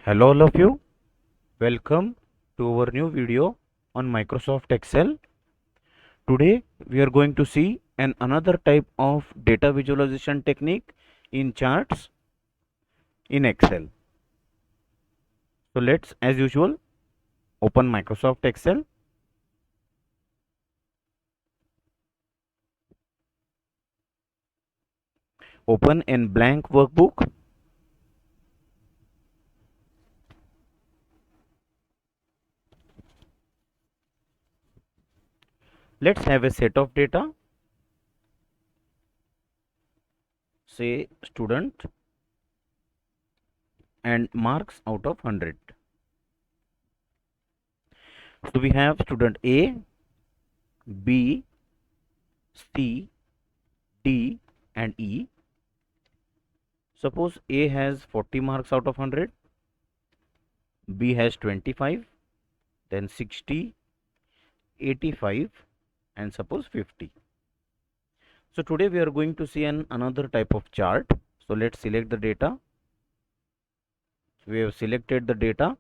Hello all of you, welcome to our new video on Microsoft Excel. Today we are going to see another type of data visualization technique in charts in Excel. So let's as usual open Microsoft Excel. Open in blank workbook. Let's have a set of data, say student, and marks out of 100. So we have student A, B, C, D and E. Suppose A has 40 marks out of 100, B has 25, then 60, 85 and suppose 50. So today we are going to see another type of chart. So let's select the data. We have selected the data.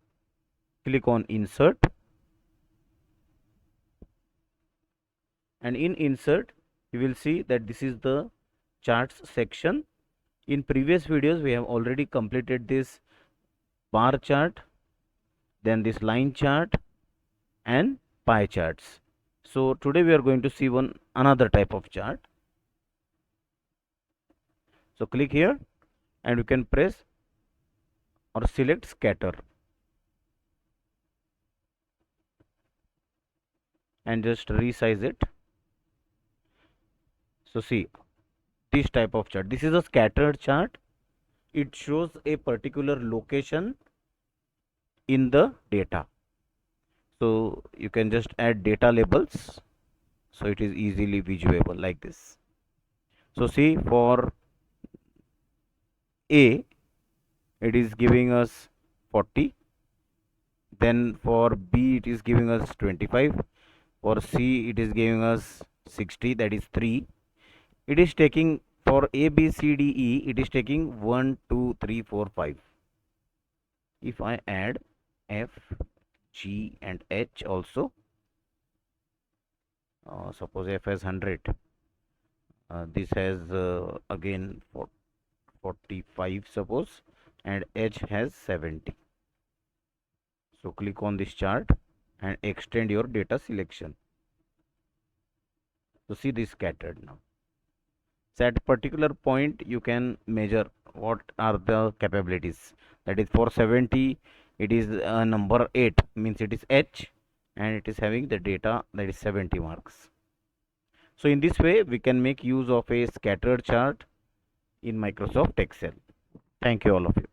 Click on insert, and in insert you will see that this is the charts section. In previous videos we have already completed this bar chart, then this line chart and pie charts. So today we are going to see another type of chart. So click here and you can press or select scatter and just resize it. So see this type of chart. This is a scattered chart. It shows a particular location in the data. So you can just add data labels so it is easily visuable like this. So see, for A it is giving us 40, then for B it is giving us 25, for C it is giving us 60, that is 3. It is taking for A, B, C, D, E, it is taking 1, 2, 3, 4, 5. If I add F, G and H also, suppose F has 100, this has again 45 suppose, and H has 70. So click on this chart and extend your data selection. So see this scattered now. So at particular point you can measure what are the capabilities. That is for 70 it is number 8, means it is H, and it is having the data that is 70 marks. So in this way we can make use of a scattered chart in Microsoft Excel. Thank you all of you.